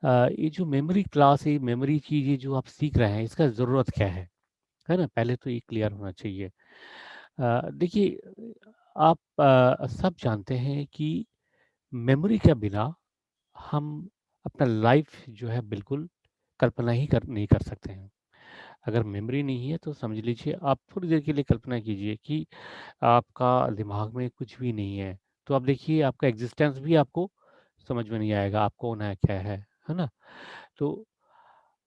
ये जो memory class है, मेमोरी चीज़ ये जो आप सीख रहे हैं, इसका ज़रूरत क्या है ना? पहले तो ये क्लियर होना चाहिए। देखिए, आप सब जानते हैं कि मेमोरी के बिना हम अपना लाइफ जो है बिल्कुल कल्पना ही कर नहीं कर सकते हैं। अगर मेमोरी नहीं है तो समझ लीजिए, आप थोड़ी देर के लिए कल्पना कीजिए कि आपका दिमाग में कुछ भी नहीं है, तो आप देखिए आपका एग्ज़िस्टेंस भी आपको समझ में नहीं आएगा, आप कौन है, क्या है ना? तो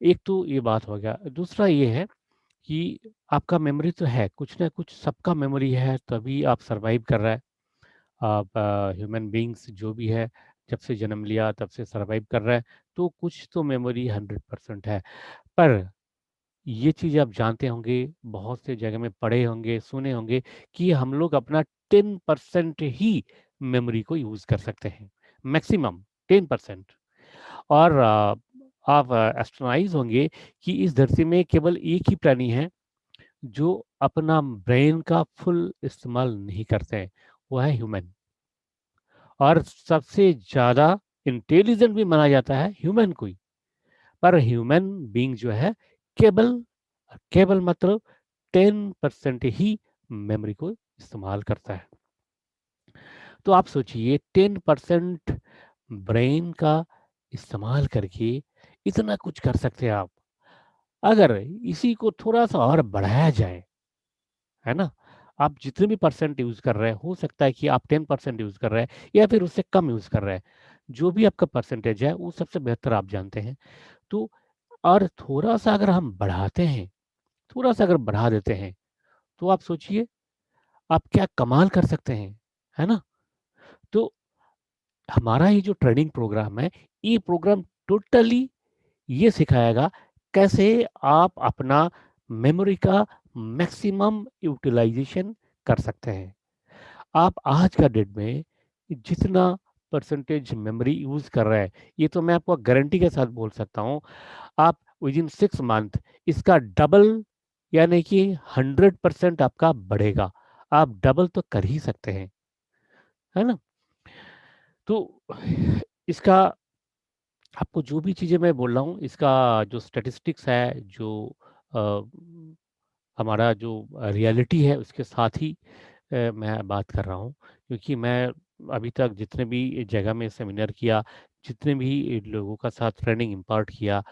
एक तो ये बात हो गया। दूसरा ये है कि आपका मेमोरी तो है, कुछ ना कुछ सबका मेमोरी है, तभी आप सर्वाइव कर रहा है। आप ह्यूमन बीइंग्स जो भी है, जब से जन्म लिया तब से सर्वाइव कर रहा है, तो कुछ तो मेमोरी 100% है। पर ये चीज़ आप जानते होंगे, बहुत से जगह में पढ़े होंगे, सुने होंगे कि हम लोग अपना 10% ही मेमोरी को यूज़ कर सकते हैं, मैक्सिमम 10%। और आप एस्ट्रोनाइज़ होंगे कि इस धरती में केवल एक ही प्राणी है जो अपना ब्रेन का फुल इस्तेमाल नहीं करते हैं, वो है ह्यूमन। और सबसे ज़्यादा इंटेलिजेंट भी माना जाता है ह्यूमन को ही। पर ह्यूमन बीइंग जो है केवल केवल मतलब 10% ही मेमोरी को इस्तेमाल करता है। तो आप सोचिए 10% ब्रेन का इस्तेमाल करके इतना कुछ कर सकते हैं आप। अगर इसी को थोड़ा-सा और बढ़ाया जाए, है ना? आप जितने भी परसेंट यूज़ कर रहे हैं, हो सकता है कि आप 10% यूज़ कर रहे हैं या फिर उससे कम यूज़ कर रहे हैं। जो भी आपका परसेंटेज है, वो सबसे बेहतर आप जानते हैं। तो और थोड़ा-सा अगर हम बढ़ाते हैं, थोड़ा-सा अगर बढ़ा देते हैं, तो आप सोचिए आप क्या कमाल कर सकते हैं, है ना? तो हमारा ये जो ट्रेनिंग प्रोग्राम है, ये प्रोग्राम टोटली ये सिखाएगा कैसे आप अपना मेमोरी का मैक्सिमम यूटिलाइज़ेशन कर सकते हैं। आप आज का डेट में जितना परसेंटेज मेमोरी यूज़ कर रहे हैं, ये तो मैं आपको गारंटी के साथ बोल सकता हूँ, आप विदिन 6 मंथ इसका डबल यानी कि 100% आपका बढ़ेगा। आप डबल तो कर ही सकते हैं, है ना? तो इसका आपको जो भी चीज़ें मैं बोल रहा हूँ, इसका जो स्टैटिस्टिक्स है, जो अ, हमारा जो रियलिटी है, उसके साथ ही मैं बात कर रहा हूँ। क्योंकि मैं अभी तक जितने भी जगह में सेमिनार किया, जितने भी लोगों का साथ ट्रेनिंग इम्पार्ट किया,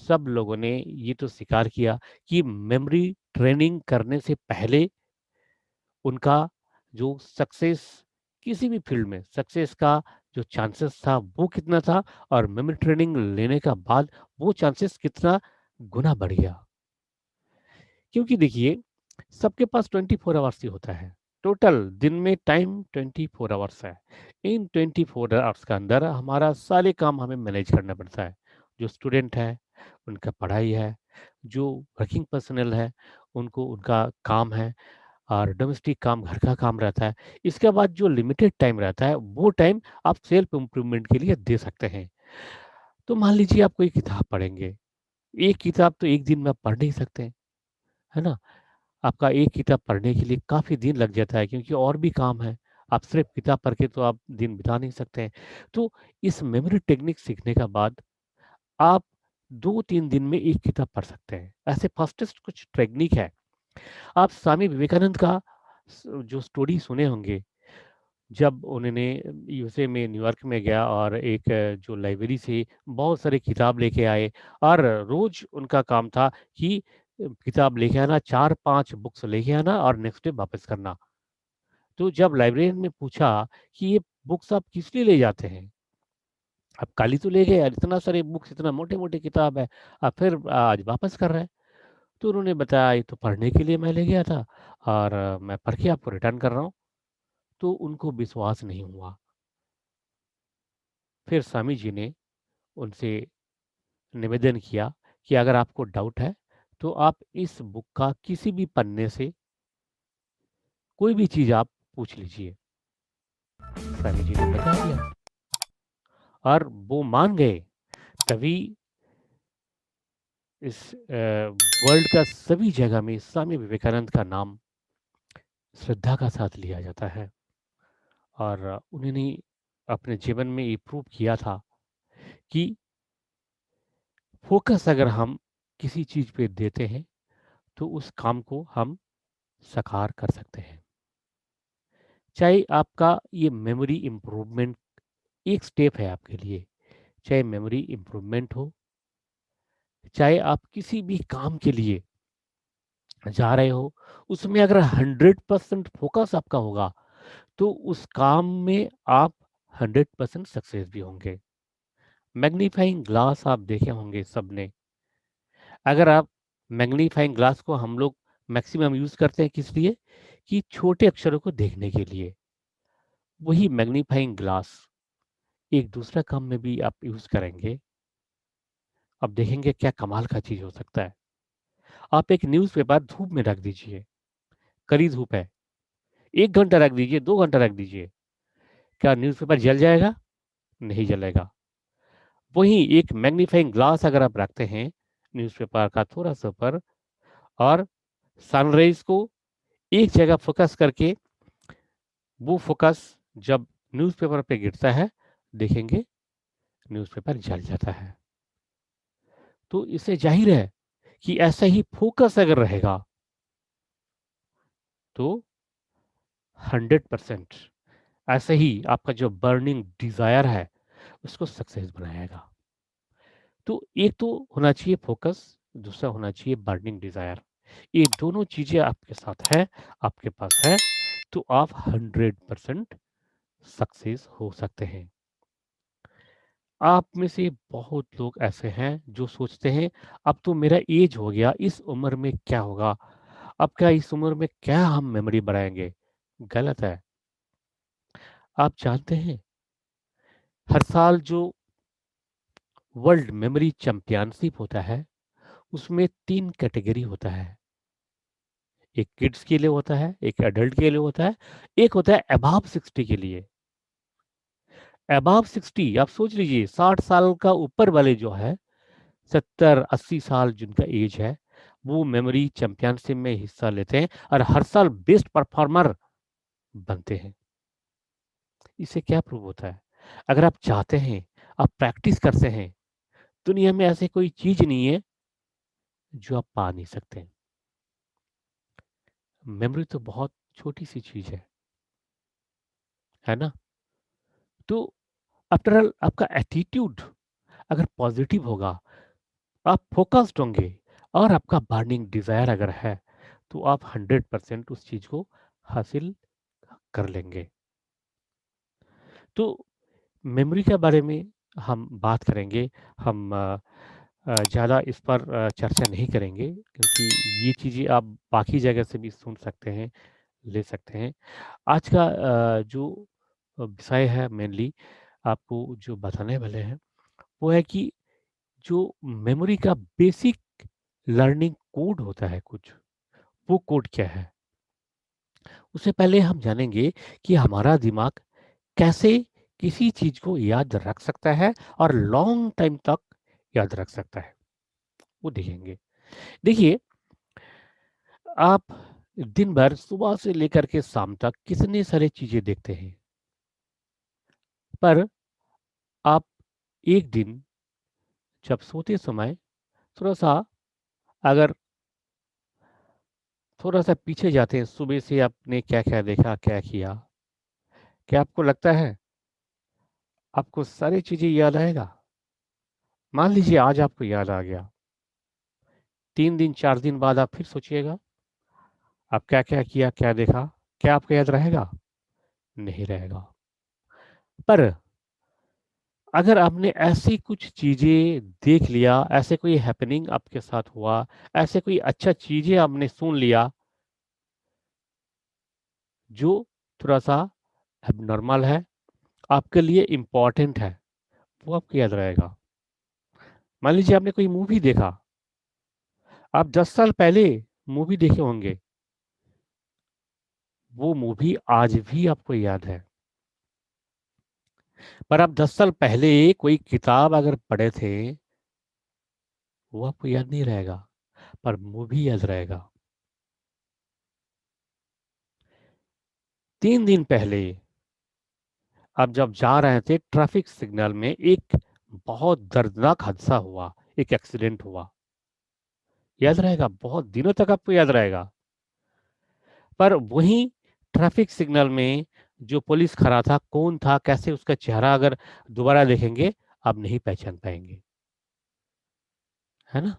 सब लोगों ने ये तो स्वीकार किया कि मेमोरी ट्रेनिंग करने से पहले उनका जो सक्सेस किसी भी फ़ील्ड में सक्सेस का जो चांसेस था, वो कितना था और मेमोरी ट्रेनिंग लेने का बाद वो चांसेस कितना गुना बढ़ गया। क्योंकि देखिए, सबके पास 24 आवर्स ही होता है। टोटल दिन में टाइम 24 आवर्स है। इन 24 आवर्स के अंदर हमारा सारे काम हमें मैनेज करना पड़ता है। जो स्टूडेंट है, उनका पढ़ाई है, जो वर्किंग पर्सनल है, उनको उनका काम है और डोमेस्टिक काम, घर का काम रहता है। इसके बाद जो लिमिटेड टाइम रहता है, वो टाइम आप सेल्फ इम्प्रूवमेंट के लिए दे सकते हैं। तो मान लीजिए आप कोई किताब पढ़ेंगे, एक किताब तो एक दिन में आप पढ़ नहीं सकते, है ना? आपका एक किताब पढ़ने के लिए काफ़ी दिन लग जाता है क्योंकि और भी काम है। आप सिर्फ़ किताब पढ़ के तो आप दिन बिता नहीं सकते हैं। तो इस मेमोरी टेक्निक सीखने का बाद आप 2-3 दिन में एक किताब पढ़ सकते हैं। ऐसे फास्टेस्ट कुछ टेक्निक है। आप स्वामी विवेकानंद का जो स्टोरी सुने होंगे, जब उन्होंने यूएसए में न्यूयॉर्क में गया और एक जो लाइब्रेरी से बहुत सारी किताब लेके आए और रोज़ उनका काम था कि किताब लेके आना, 4-5 बुक्स लेके आना और नेक्स्ट डे वापस करना। तो जब लाइब्रेरियन ने पूछा कि ये बुक्स आप किस लिए ले जाते हैं? आप कल ही तो ले गए और इतना सारे बुक्स, इतना मोटे-मोटे किताब है, आप फिर आज वापस कर रहे हैं। तो उन्होंने बताया ये तो पढ़ने के लिए मैं ले गया था और मैं पढ़ के आपको रिटर्न कर रहा हूँ। तो उनको विश्वास नहीं हुआ। फिर स्वामी जी ने उनसे निवेदन किया कि अगर आपको डाउट है, तो आप इस बुक का किसी भी पन्ने से कोई भी चीज़ आप पूछ लीजिए। स्वामी जी ने बता दिया और वो मान गए। तभी इस वर्ल्ड का सभी जगह में स्वामी विवेकानंद का नाम श्रद्धा का साथ लिया जाता है और उन्होंने अपने जीवन में ये प्रूव किया था कि फोकस अगर हम किसी चीज़ पे देते हैं, तो उस काम को हम साकार कर सकते हैं। चाहे आपका ये मेमोरी इम्प्रूवमेंट एक स्टेप है आपके लिए, चाहे मेमोरी इम्प्रूवमेंट हो, चाहे आप किसी भी काम के लिए जा रहे हो, उसमें अगर 100% फोकस आपका होगा, तो उस काम में आप 100% सक्सेस भी होंगे। मैग्नीफाइंग ग्लास आप देखे होंगे सबने। अगर आप मैग्नीफाइंग ग्लास को हम लोग मैक्सिमम यूज़ करते हैं किस लिए? कि छोटे अक्षरों को देखने के लिए। वही मैग्नीफाइंग ग्लास एक दूसरा काम में भी आप यूज़ करेंगे, अब देखेंगे क्या कमाल का चीज़ हो सकता है। आप एक न्यूज़पेपर धूप में रख दीजिए, कड़ी धूप है, 1 घंटा रख दीजिए, 2 घंटा रख दीजिए, क्या न्यूज़पेपर जल जाएगा? नहीं जलेगा। वहीं एक मैग्नीफाइंग ग्लास अगर आप रखते हैं न्यूज़पेपर का थोड़ा-सा ऊपर और सनराइज़ को एक जगह फ़ोकस करके, वो फ़ोकस जब न्यूज़पेपर पे गिरता है, देखेंगे न्यूज़पेपर जल जाता है। तो इससे ज़ाहिर है कि ऐसा ही फ़ोकस अगर रहेगा, तो 100% ऐसे ही आपका जो बर्निंग डिज़ायर है, उसको सक्सेस बनाएगा। तो एक तो होना चाहिए फ़ोकस, दूसरा होना चाहिए बर्निंग डिज़ायर। ये दोनों चीज़ें आपके साथ है, आपके पास है, तो आप 100% सक्सेस हो सकते हैं। आप में से बहुत लोग ऐसे हैं जो सोचते हैं, अब तो मेरा एज हो गया, इस उम्र में क्या होगा? अब क्या इस उम्र में क्या हम मेमोरी बढ़ाएँगे? गलत है। आप जानते हैं, हर साल जो वर्ल्ड मेमोरी चैंपियनशिप होता है, उसमें 3 कैटेगरी होता है। एक किड्स के लिए होता है, एक एडल्ट के लिए होता है, एक होता है अबव 60 के लिए। अबव 60 आप सोच लीजिए 60 साल का ऊपर वाले जो है, 70-80 साल जिनका एज है, वो मेमोरी चैंपियनशिप में हिस्सा लेते हैं और हर साल बेस्ट परफॉर्मर बनते हैं। इससे क्या प्रूव होता है? अगर आप चाहते हैं, आप प्रैक्टिस करते हैं, दुनिया में ऐसी कोई चीज़ नहीं है, जो आप पा नहीं सकते। मेमोरी तो बहुत छोटी-सी चीज़ है ना? तो आफ्टर ऑल आपका एटीट्यूड अगर पॉजिटिव होगा, आप फोकस्ड होंगे और आपका बर्निंग डिज़ायर अगर है, तो आप 100% उस चीज़ को हासिल कर लेंगे। तो मेमोरी के बारे में हम बात करेंगे, हम ज़्यादा इस पर चर्चा नहीं करेंगे क्योंकि ये चीज़ें आप बाकी जगह से भी सुन सकते हैं, ले सकते हैं। आज का जो विषय है मेनली आपको जो बताने वाले हैं, वो है कि जो मेमोरी का बेसिक लर्निंग कोड होता है कुछ, वो कोड क्या है? उससे पहले हम जानेंगे कि हमारा दिमाग कैसे किसी चीज़ को याद रख सकता है और लॉन्ग टाइम तक याद रख सकता है, वो देखेंगे। देखिए, आप दिन भर सुबह से लेकर के शाम तक कितने सारे चीज़ें देखते हैं, पर आप एक दिन जब सोते समय थोड़ा-सा अगर थोड़ा-सा पीछे जाते हैं, सुबह से आपने क्या-क्या देखा, क्या किया? क्या आपको लगता है आपको सारी चीज़ें याद आएगा? मान लीजिए आज आपको याद आ गया, 3 दिन 4 दिन बाद आप फिर सोचिएगा, आप क्या-क्या किया, क्या देखा? क्या आपको याद रहेगा? नहीं रहेगा। पर अगर आपने ऐसी कुछ चीज़ें देख लिया, ऐसे कोई हैपनिंग आपके साथ हुआ, ऐसे कोई अच्छा चीज़ें आपने सुन लिया, जो थोड़ा-सा एब्नॉर्मल है, आपके लिए इम्पोर्टेंट है, वो आपको याद रहेगा। मान लीजिए आपने कोई मूवी देखा, आप 10 साल पहले मूवी देखे होंगे, वो मूवी आज भी आपको याद है। पर आप 10 साल पहले कोई किताब अगर पढ़े थे, वो आपको याद नहीं रहेगा, पर मूवी याद रहेगा। 3 दिन पहले आप जब जा रहे थे ट्रैफिक सिग्नल में एक बहुत दर्दनाक हादसा हुआ, एक एक्सीडेंट हुआ, याद रहेगा, बहुत दिनों तक आपको याद रहेगा। पर वहीं ट्रैफिक सिग्नल में जो पुलिस खड़ा था, कौन था, कैसे उसका चेहरा अगर दोबारा देखेंगे, आप नहीं पहचान पाएंगे, है ना?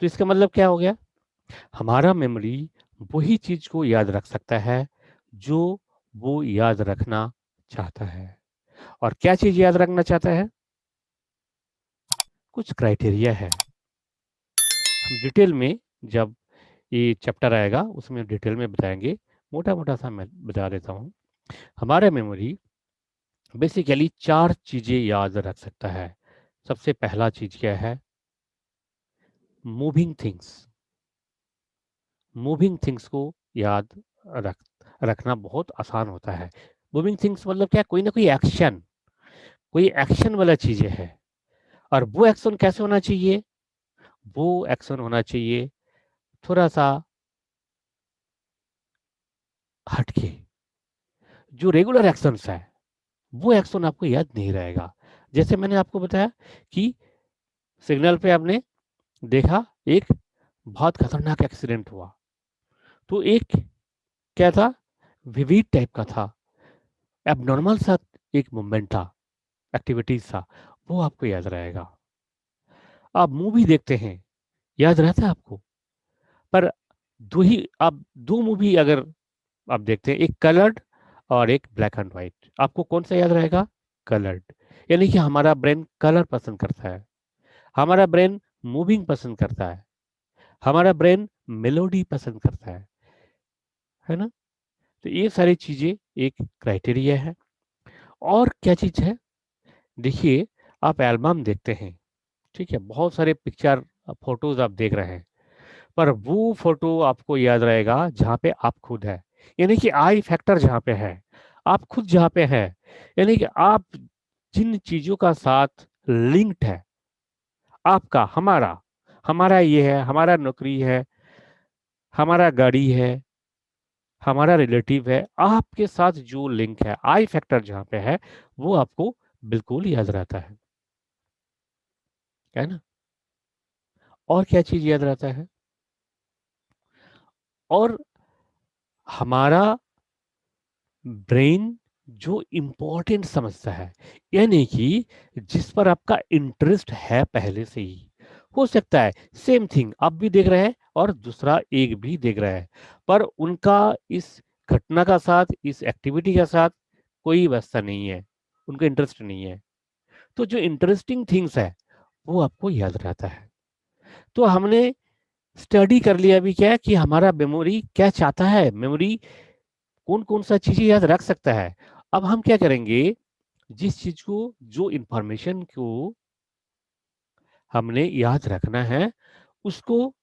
तो इसका मतलब क्या हो गया? हमारा मेमोरी वही चीज को याद रख सकता है जो वो याद रखना चाहता है। और क्या चीज याद रखना चाहता है? कुछ क्राइटेरिया है। हम डिटेल में, जब ये चैप्टर आएगा उसमें डिटेल में बताएंगे। मोटा मोटा सा मैं बता देता हूँ। हमारा मेमोरी बेसिकली 4 चीजें याद रख सकता है। सबसे पहला चीज क्या है? Moving things. मूविंग थिंग्स को याद रख रखना बहुत आसान होता है। मूविंग थिंग्स मतलब क्या? कोई ना कोई एक्शन वाला चीजें है। और वो एक्शन कैसे होना चाहिए? वो एक्शन होना चाहिए थोड़ा सा हटके। जो रेगुलर एक्शंस है, वो एक्शन आपको याद नहीं रहेगा। जैसे मैंने आपको बताया कि सिग्नल पे आपने देखा, एक बहुत खतरनाक एक्सीडेंट हुआ, तो एक क्या था? विविड टाइप का था, एबनॉर्मल सा एक मूवमेंट था, एक्टिविटीज था, वो आपको याद रहेगा। आप मूवी देखते हैं, याद रहता है आपको। पर दो ही आप दो मूवी अगर आप देखते हैं, एक कलर्ड और एक ब्लैक एंड व्हाइट, आपको कौन सा याद रहेगा? कलर्ड। यानी कि हमारा ब्रेन कलर पसंद करता है, हमारा ब्रेन मूविंग पसंद करता है, हमारा ब्रेन मेलोडी पसंद करता है ना? तो ये सारी चीजें एक क्राइटेरिया है। और क्या चीज है? देखिए, आप एल्बम देखते हैं, ठीक है, बहुत सारे पिक्चर फोटोज आप देख रहे हैं, पर वो फोटो आपको याद रहेगा जहाँ पे आप खुद है। यानी कि आई फैक्टर जहाँ पे है, आप खुद जहाँ पे है, यानी कि आप जिन चीजों का साथ लिंक्ड है, आपका, हमारा, हमारा ये है, हमारा नौकरी है, हमारा गाड़ी है, हमारा रिलेटिव है, आपके साथ जो लिंक है, आई फैक्टर जहाँ पे है, वो आपको बिल्कुल याद रहता है ना? और क्या चीज याद रहता है? और हमारा ब्रेन जो इंपॉर्टेंट समझता है, यानी कि जिस पर आपका इंटरेस्ट है पहले से ही, हो सकता है सेम थिंग आप भी देख रहे हैं और दूसरा एक भी देख रहा है, पर उनका इस घटना का साथ, इस एक्टिविटी का साथ कोई वास्ता नहीं है, उनका इंटरेस्ट नहीं है। तो जो इंटरेस्टिंग थिंग्स है, वो आपको याद रहता है। तो हमने स्टडी कर लिया अभी क्या है कि हमारा मेमोरी क्या चाहता है, मेमोरी कौन कौन सा चीजें याद रख सकता है। अब हम क्या करेंगे? जिस चीज को, जो इंफॉर्मेशन को हमने याद रखना है, उसको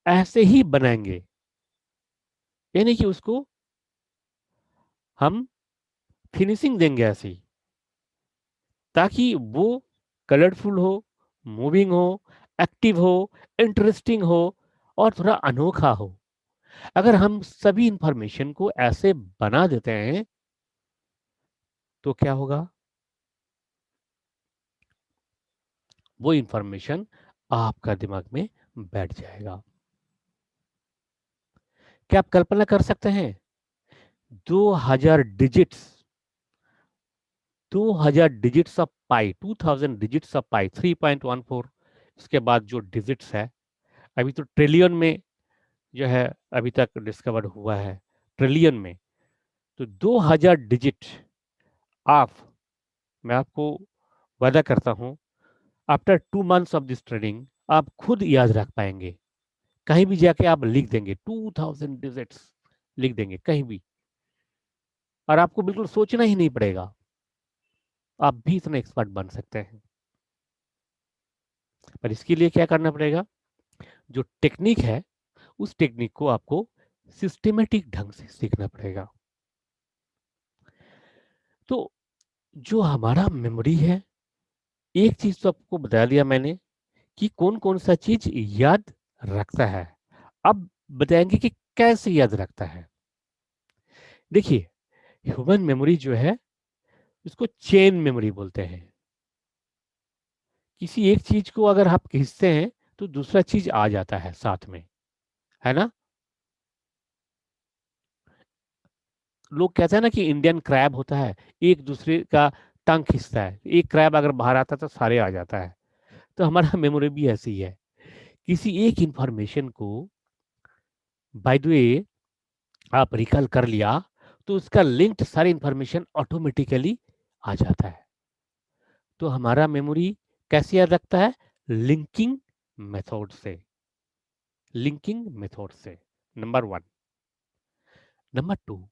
ऐसे ही बनाएंगे, यानी कि उसको हम फिनिशिंग देंगे ऐसे ही, ताकि वो कलरफुल हो, मूविंग हो, एक्टिव हो, इंटरेस्टिंग हो और थोड़ा अनोखा हो। अगर हम सभी इंफॉर्मेशन को ऐसे बना देते हैं, तो क्या होगा? वो इंफॉर्मेशन आपका दिमाग में बैठ जाएगा। क्या आप कल्पना कर सकते हैं? 2000 digits, 2000 digits of pi, 2000 digits of pi, 3.14, इसके बाद जो डिजिट्स है, अभी तो ट्रिलियन में जो है अभी तक डिस्कवर हुआ है, ट्रिलियन में। तो 2000 डिजिट आप, मैं आपको वादा करता हूं, after 2 months of this training आप खुद याद रख पाएंगे। कहीं भी जाके आप लिख देंगे 2000 डिजिट्स, लिख देंगे कहीं भी, और आपको बिल्कुल सोचना ही नहीं पड़ेगा, आप भी इतने एक्सपर्ट बन सकते हैं। पर इसके लिए क्या करना पड़ेगा? जो टेक्निक है, उस टेक्निक को आपको सिस्टमेटिक ढंग से सीखना पड़ेगा। तो जो हमारा मेमोरी है, एक चीज तो आपको बता दिया मैंने कि कौन कौन सा चीज याद रखता है। अब बताएंगे कि कैसे याद रखता है। देखिए, ह्यूमन मेमोरी जो है, इसको चेन मेमोरी बोलते हैं। किसी एक चीज को अगर आप खींचते हैं तो दूसरा चीज आ जाता है साथ में, है ना? लोग कहते हैं ना कि इंडियन क्रैब होता है, एक दूसरे का टांग खींचता है, एक क्रैब अगर बाहर आता है तो सारे आ जाता है। तो हमारा मेमोरी भी ऐसी ही है। किसी एक इंफॉर्मेशन को बाय द वे आप रिकॉल कर लिया तो उसका लिंक्ड सारी इंफॉर्मेशन ऑटोमेटिकली आ जाता है। तो हमारा मेमोरी कैसे याद रखता है? लिंकिंग मेथड से। लिंकिंग मेथड से, नंबर वन। नंबर टू,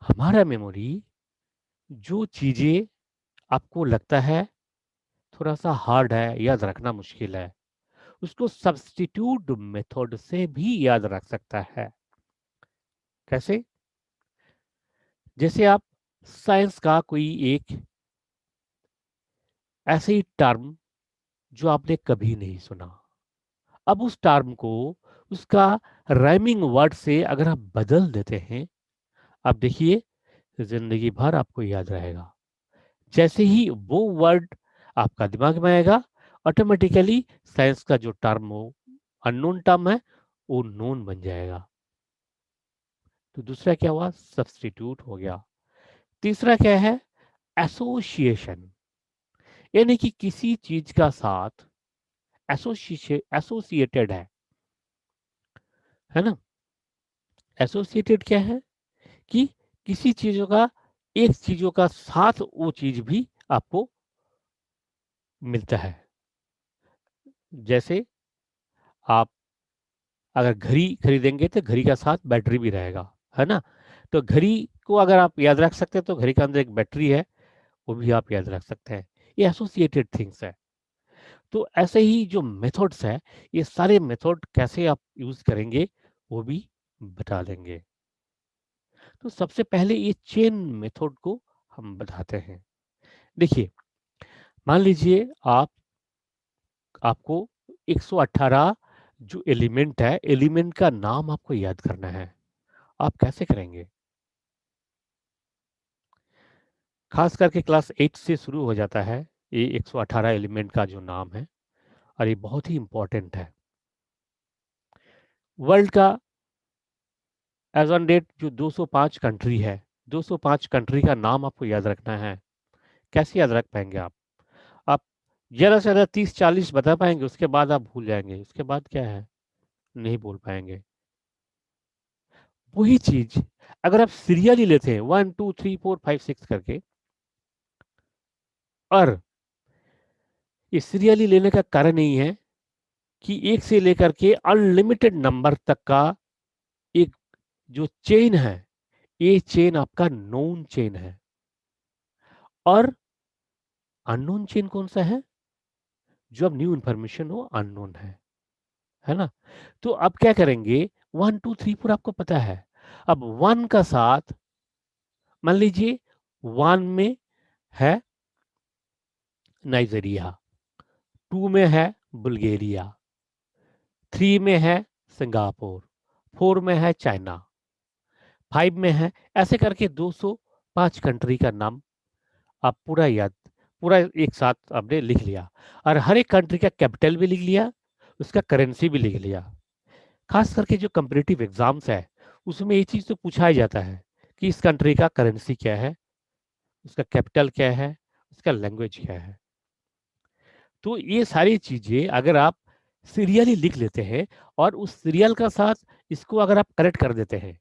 हमारा मेमोरी जो चीजें आपको लगता है थोड़ा सा हार्ड है, याद रखना मुश्किल है, उसको सब्स्टिट्यूट मेथड से भी याद रख सकता है। कैसे? जैसे आप साइंस का कोई एक ऐसे ही टर्म जो आपने कभी नहीं सुना, अब उस टर्म को उसका राइमिंग वर्ड से अगर आप बदल देते हैं, आप देखिए जिंदगी भर आपको याद रहेगा। जैसे ही वो वर्ड आपका दिमाग में आएगा, ऑटोमेटिकली साइंस का जो टर्म हो, अननोन टर्म है, वो नोन बन जाएगा। तो दूसरा क्या हुआ? सब्स्टिट्यूट हो गया। तीसरा क्या है? एसोसिएशन, यानी कि किसी चीज का साथ एसोसिएटेड है ना? एसोसिएटेड क्या है? कि किसी चीजों का, एक चीजों का साथ वो चीज भी आपको मिलता है। जैसे आप अगर घड़ी खरीदेंगे तो घड़ी का साथ बैटरी भी रहेगा, है ना? तो घड़ी को अगर आप याद रख सकते हैं तो घड़ी के अंदर एक बैटरी है, वो भी आप याद रख सकते हैं। ये एसोसिएटेड थिंग्स है। तो ऐसे ही जो मेथड्स है, ये सारे मेथड कैसे आप यूज करेंगे वो भी बता देंगे। तो सबसे पहले ये चेन मेथड को हम बताते हैं। देखिए, मान लीजिए आपको 118 जो एलिमेंट है, एलिमेंट का नाम आपको याद करना है। आप कैसे करेंगे? खास करके क्लास 8 से शुरू हो जाता है ये 118 एलिमेंट का जो नाम है, और ये बहुत ही इंपॉर्टेंट है। वर्ल्ड का एज ऑन डेट जो 205 कंट्री है, 205 कंट्री का नाम आपको याद रखना है। कैसे याद रख पाएंगे आप ज्यादा से ज्यादा 30-40 बता पाएंगे, उसके बाद आप भूल जाएंगे। उसके बाद क्या है? नहीं बोल पाएंगे। वही चीज अगर आप सीरियली लेते हैं 1 2 3 4 5 6 करके, और ये सीरियली लेने का कारण यही है कि एक से लेकर के अनलिमिटेड नंबर तक का एक जो चेन है, ये चेन आपका नोन चेन है। और अननोन चेन कौन सा है? जो अब न्यू इंफॉर्मेशन हो, अननोन है ना? तो अब क्या करेंगे? 1 2 3 4 आपको पता है। अब वन का साथ मान लीजिए, वन में है नाइजीरिया, टू में है बुल्गारिया, थ्री में है सिंगापुर, फोर में है चाइना, फाइव में है, ऐसे करके 205 कंट्री का नाम आप पूरा एक साथ आपने लिख लिया। और हर एक कंट्री का कैपिटल भी लिख लिया, उसका करेंसी भी लिख लिया। खास करके जो कंपटीटिव एग्जाम्स है, उसमें ये चीज तो पूछा ही जाता है कि इस कंट्री का करेंसी क्या है, उसका कैपिटल क्या है, उसका लैंग्वेज क्या है। तो ये सारी चीजें अगर आप सीरियली लिख लेते हैं, और उस सीरियल का साथ इसको अगर आप करेक्ट कर देते हैं,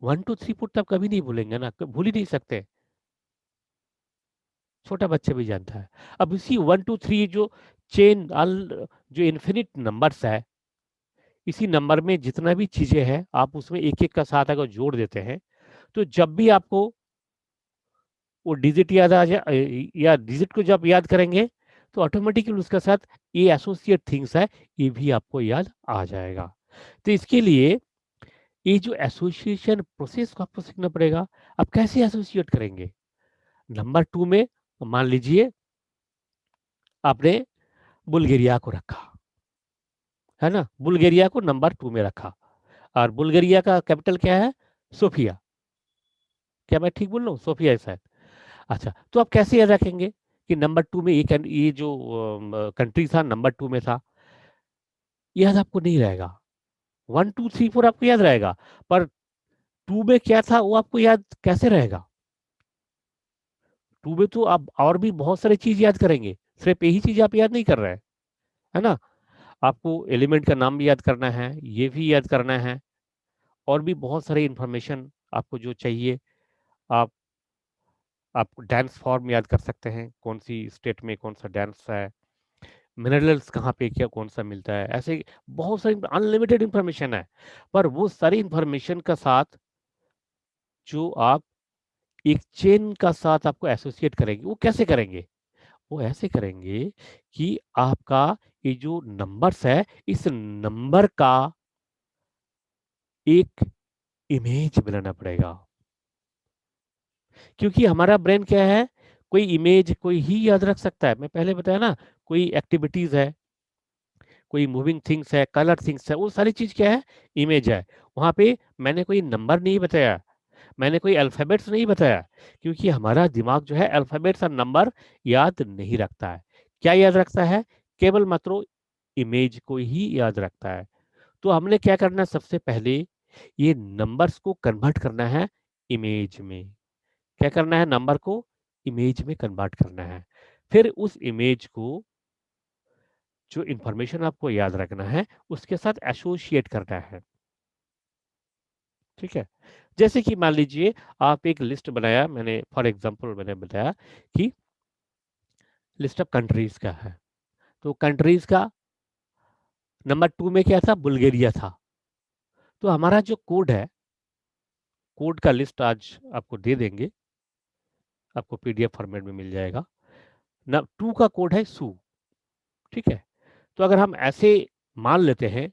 1 2 3 4 तब कभी नहीं भूलेंगे ना, भूल ही नहीं सकते। छोटा बच्चा भी जानता है। अब इसी 1 2 3 जो चेन अल जो इन्फिनिट नंबर्स है, इसी नंबर में जितना भी चीजें हैं, आप उसमें एक एक का साथ अगर जोड़ देते हैं, तो जब भी आपको वो डिजिट याद आ जाए, या डिजिट को जब याद करेंगे, तो ऑटोमेटिकली उसके साथ ये एसोसिएट थिंग्स है, ये भी आपको याद आ जाएगा। तो इसके लिए ये जो एसोसिएशन प्रोसेस को आपको सीखना पड़ेगा। आप कैसे एसोसिएट करेंगे? नंबर टू में मान लीजिए आपने बुल्गारिया को रखा, है ना? बुल्गारिया को नंबर टू में रखा, और बुल्गारिया का कैपिटल क्या है? सोफिया। क्या मैं ठीक बोल रहा हूँ? सोफिया है शायद। अच्छा, तो आप कैसे याद रखेंगे कि नंबर 2 में ये जो कंट्री था नंबर 2 में था, याद आपको नहीं रहेगा। 1 2 3 4 आपको याद रहेगा, पर 2 में क्या था वो आपको याद कैसे रहेगा? 2 में तो आप और भी बहुत सारी चीज़ याद करेंगे, सिर्फ यही चीज़ आप याद नहीं कर रहे हैं, है ना? आपको एलिमेंट का नाम भी याद करना है, ये भी याद करना है, और भी बहुत सारी इन्फॉर्मेशन आपको जो चाहिए, आप आप डांस फॉर्म याद कर सकते हैं, कौन-सी स्टेट में कौन-सा डांस है, मिनरल्स कहाँ पे क्या कौन-सा मिलता है, ऐसे बहुत सारी अनलिमिटेड इन्फॉर्मेशन है। पर वो सारी इन्फॉर्मेशन का साथ जो आप एक चेन का साथ आपको एसोसिएट करेंगे, वो कैसे करेंगे? वो ऐसे करेंगे कि आपका ये जो नंबर्स है, इस नंबर का एक इमेज बनाना पड़ेगा। क्योंकि हमारा ब्रेन क्या है, कोई इमेज कोई ही याद रख सकता है। मैं पहले बताया ना, कोई एक्टिविटीज़ है, कोई मूविंग थिंग्स है, कलर थिंग्स है, वो सारी चीज़ क्या है? इमेज है। वहाँ पे मैंने कोई नंबर नहीं बताया, मैंने कोई अल्फ़ाबेट्स नहीं बताया, क्योंकि हमारा दिमाग जो है अल्फ़ाबेट्स और नंबर याद नहीं रखता है। क्या याद रखता है? केवल मात्र इमेज को ही याद रखता है। तो हमने क्या करना है, सबसे पहले ये नंबर्स को कन्वर्ट करना है इमेज में। क्या करना है? नंबर को इमेज में कन्वर्ट करना है। फिर उस इमेज को, जो इन्फॉर्मेशन आपको याद रखना है, उसके साथ एसोसिएट करना है। ठीक है? जैसे कि मान लीजिए आप एक लिस्ट बनाया, मैंने फॉर एग्ज़ाम्पल मैंने बताया कि लिस्ट ऑफ कंट्रीज़ का है। तो कंट्रीज़ का नंबर 2 में क्या था? बुल्गारिया था। तो हमारा जो कोड है, कोड का लिस्ट आज आपको दे देंगे, आपको पीडीएफ फॉर्मेट में मिल जाएगा। न 2 का कोड है सू, ठीक है? तो अगर हम ऐसे मान लेते हैं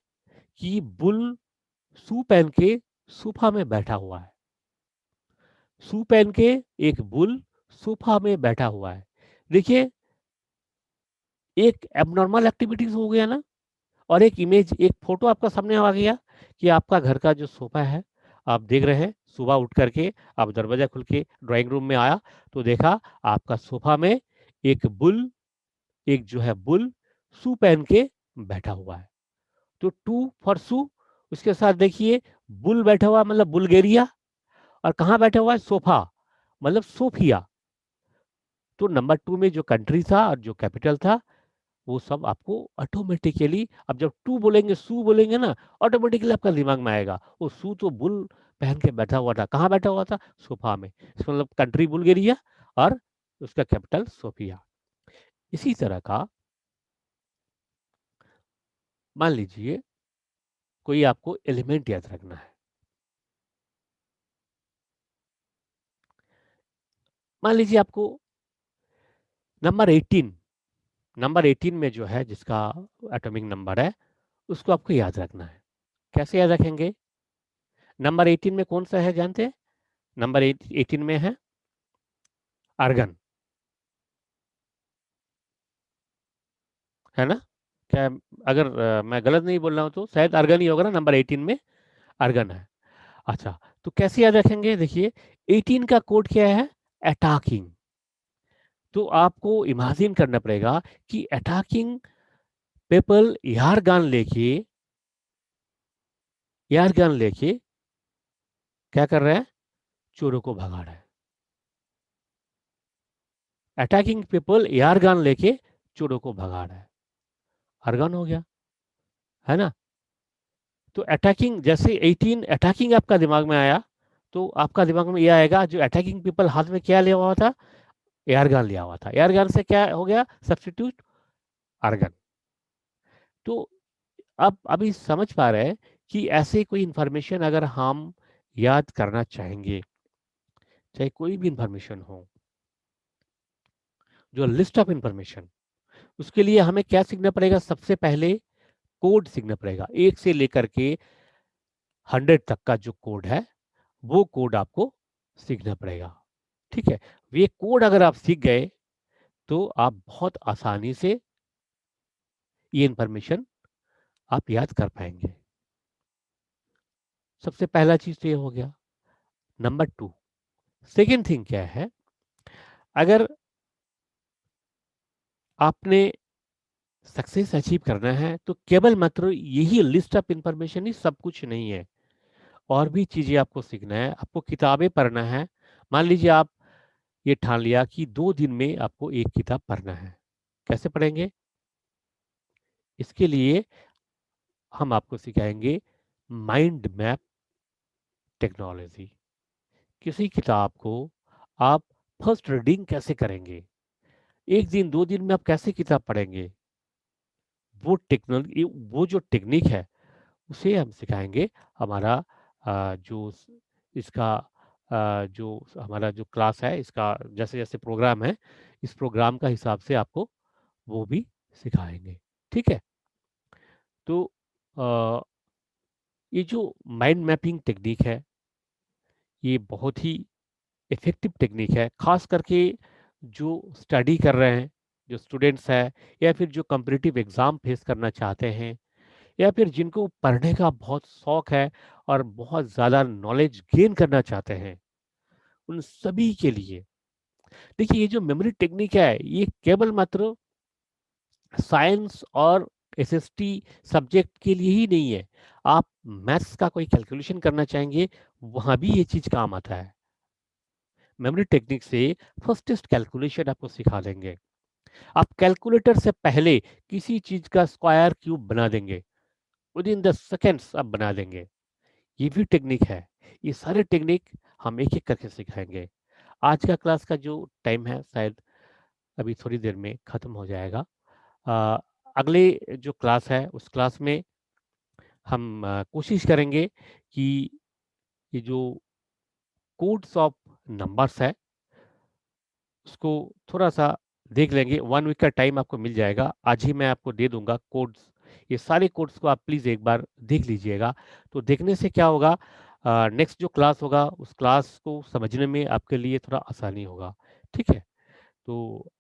कि बुल शू पहन के सोफा में बैठा हुआ है। शू पहन के एक बुल सोफा में बैठा हुआ है। देखिए, एक एब्नॉर्मल एक्टिविटीज़ हो गया ना, और एक इमेज, एक फ़ोटो आपका सामने आ गया कि आपका घर का जो सोफ़ा है, आप देख रहे हैं, सुबह उठ कर के आप दरवाज़ा खुल के ड्राइंग रूम में आया, तो देखा आपका सोफ़ा में एक बुल, एक जो है बुल शू पहन के बैठा हुआ है। तो टू फॉर शू, उसके साथ देखिए बुल बैठा हुआ मतलब बुल्गेरिया, और कहाँ बैठा हुआ है? सोफ़ा, मतलब सोफिया। तो नंबर 2 में जो कंट्री था और जो कैपिटल था, वो सब आपको ऑटोमेटिकली, अब जब टू बोलेंगे, सू बोलेंगे ना, ऑटोमेटिकली आपका दिमाग में आएगा। वो सू तो बुल पहन के बैठा हुआ था। कहाँ बैठा हुआ था? सोफा में। इसका मतलब कंट्री बुल्गारिया और उसका कैपिटल सोफिया। इसी तरह का मान लीजिए कोई आपको एलिमेंट याद रखना है। मान लीजिए आपको नंबर 18, नंबर 18 में जो है जिसका एटॉमिक नंबर है, उसको आपको याद रखना है। कैसे याद रखेंगे? नंबर 18 में कौन सा है जानते हैं? नंबर 18 में है आर्गन, है ना? क्या, अगर मैं गलत नहीं बोल रहा हूँ तो शायद आर्गन ही होगा ना, नंबर 18 में आर्गन है। अच्छा, तो कैसे याद रखेंगे? देखिए, 18 का कोड क्या है? अटैकिंग। तो आपको इमेजिन करना पड़ेगा कि अटैकिंग पीपल यार गन लेके क्या कर रहे हैं? चोरों को भगा रहे हैं। अटैकिंग पीपल यार गन लेके चोरों को भगा रहे हैं। आर्गन हो गया, है ना? तो अटैकिंग, जैसे 18 अटैकिंग आपका दिमाग में आया, तो आपका दिमाग में ये आएगा, जो अटैकिंग पीपल हाथ में क्या लिया हुआ था? एयरगन लिया हुआ था। एयरगन से क्या हो गया? Substitute argon. तो अब अभी समझ पा रहे हैं कि ऐसे कोई इंफॉर्मेशन अगर हम याद करना चाहेंगे, चाहे कोई भी इंफॉर्मेशन हो, जो लिस्ट ऑफ इंफॉर्मेशन, उसके लिए हमें क्या सीखना पड़ेगा? सबसे पहले कोड सीखना पड़ेगा। 1 से लेकर के 100 तक का जो कोड है, वो कोड आपको सीखना पड़ेगा। ठीक है? ये कोड अगर आप सीख गए, तो आप बहुत आसानी से ये इंफॉर्मेशन आप याद कर पाएंगे। सबसे पहला चीज तो ये हो गया। नंबर 2, सेकंड थिंग क्या है? अगर आपने सक्सेस अचीव करना है तो केवल मात्र यही लिस्ट ऑफ इंफॉर्मेशन ही सब कुछ नहीं है। और भी चीज़ें आपको सीखना है, आपको किताबें पढ़ना है। मान लीजिए आप ये ठान लिया कि 2 दिन में आपको 1 किताब पढ़ना है। कैसे पढ़ेंगे? इसके लिए हम आपको सिखाएँगे माइंड मैप टेक्नोलॉजी। किसी किताब को आप फर्स्ट रीडिंग कैसे करेंगे? 1 दिन, 2 दिन में आप कैसे किताब पढ़ेंगे? वो जो टेक्नीक है उसे हम सिखाएँगे। हमारा जो स इसका जो हमारा जो क्लास है इसका जैसे-जैसे प्रोग्राम है, इस प्रोग्राम का हिसाब से आपको वो भी सिखाएँगे। ठीक है? तो अ, ये जो माइंड मैपिंग टेक्नीक है, ये बहुत ही इफ़ेक्टिव टेक्नीक है, ख़ास करके जो स्टडी कर रहे हैं, जो स्टूडेंट्स हैं या फिर जो कॉम्पिटिटिव एग्ज़ाम फेस करना चाहते हैं या फिर जिनको पढ़ने का बहुत शौक है और बहुत ज़्यादा नॉलेज गेन करना चाहते हैं, उन सभी के लिए। देखिए ये जो मेमोरी टेक्निक है, ये केवल मात्र साइंस और एसएसटी सब्जेक्ट के लिए ही नहीं है। आप मैथ्स का कोई कैलकुलेशन करना चाहेंगे, वहाँ भी ये चीज़ काम आता है। मेमोरी टेक्निक से फर्स्टेस्ट कैलकुलेशन आपको सिखा देंगे। आप कैलकुलेटर से पहले किसी चीज़ का स्क्वायर क्यूब बना देंगे। विदिन द सेकंड्स आप बना देंगे। ये भी टेक्निक है। ये सारे टेक्निक हम एक-एक करके सिखाएँगे। आज का क्लास का जो टाइम है शायद अभी थोड़ी देर में ख़त्म हो जाएगा। अ, अगले जो क्लास है उस क्लास में हम कोशिश करेंगे कि ये जो कोड्स ऑफ नंबर्स है उसको थोड़ा-सा देख लेंगे। 1 वीक का टाइम आपको मिल जाएगा। आज ही मैं आपको दे दूँगा कोड्स। ये सारे कोड्स को आप प्लीज़ एक बार देख लीजिएगा। तो देखने से क्या होगा नेक्स्ट जो क्लास होगा उस क्लास को समझने में आपके लिए थोड़ा आसानी होगा। ठीक है? तो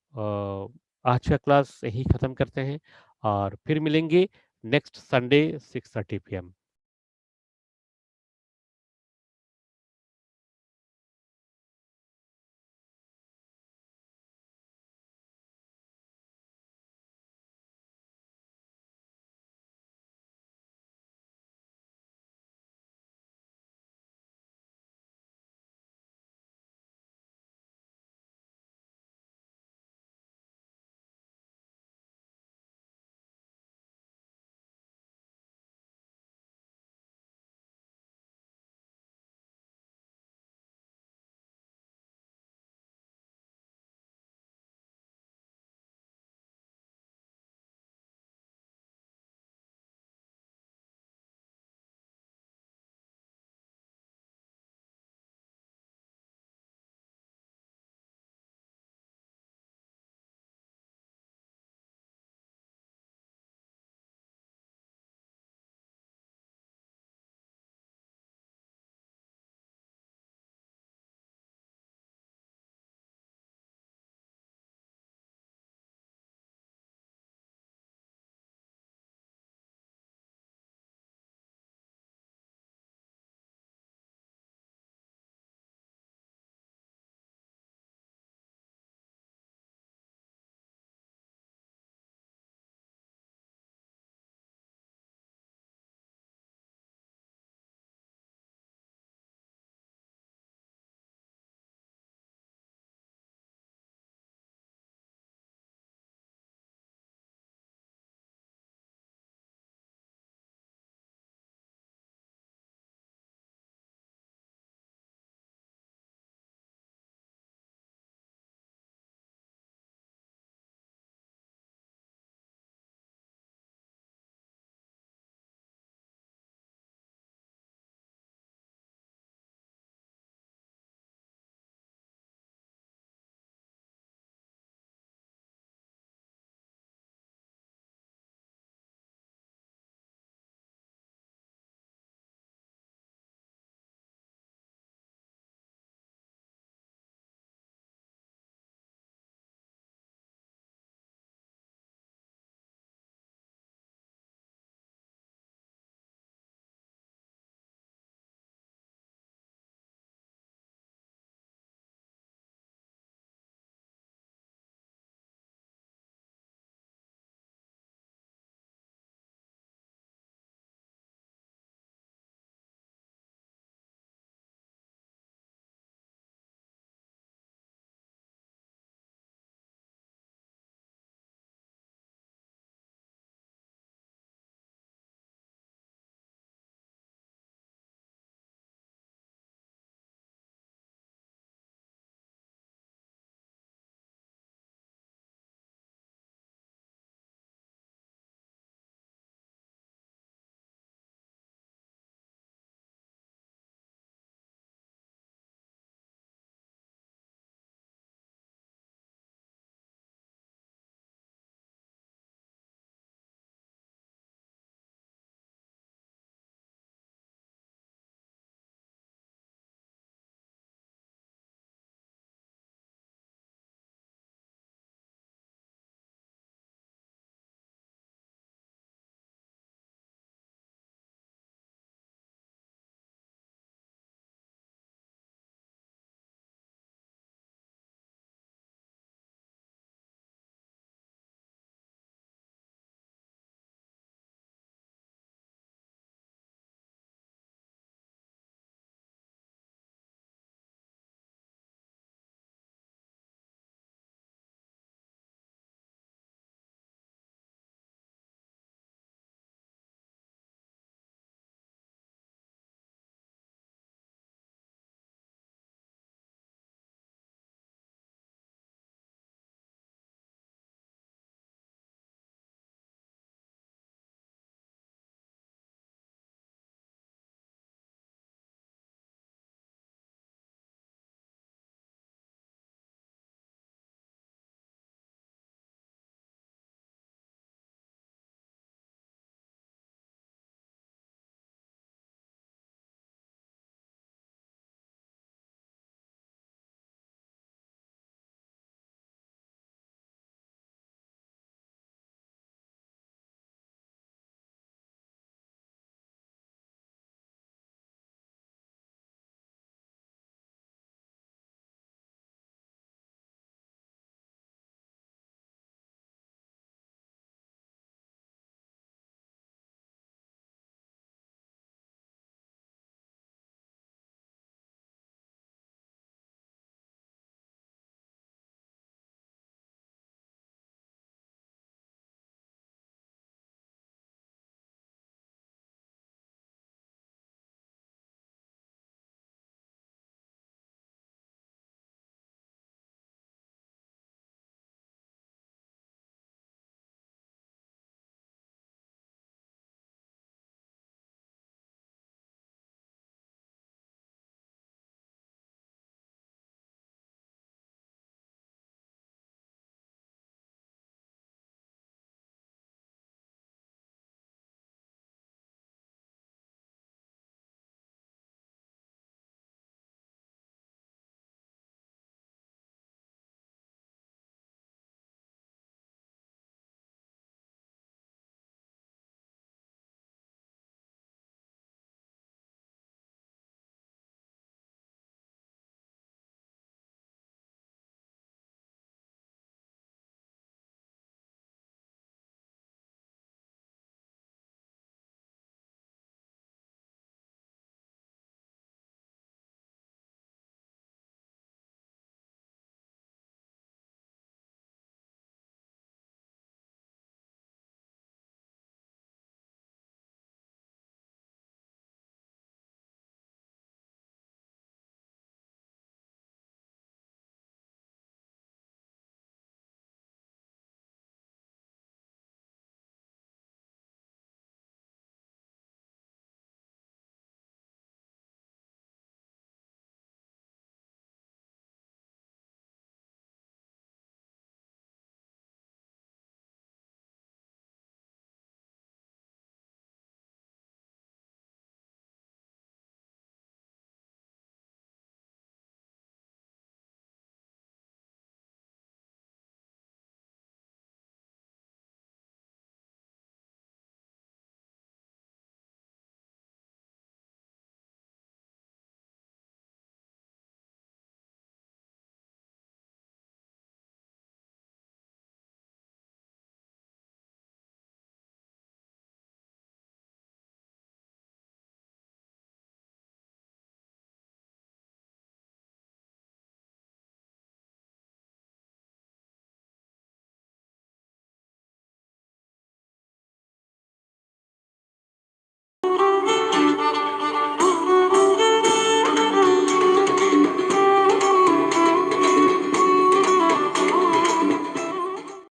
आज का क्लास यहीं ख़त्म करते हैं और फिर मिलेंगे नेक्स्ट संडे 6:30 पीएम।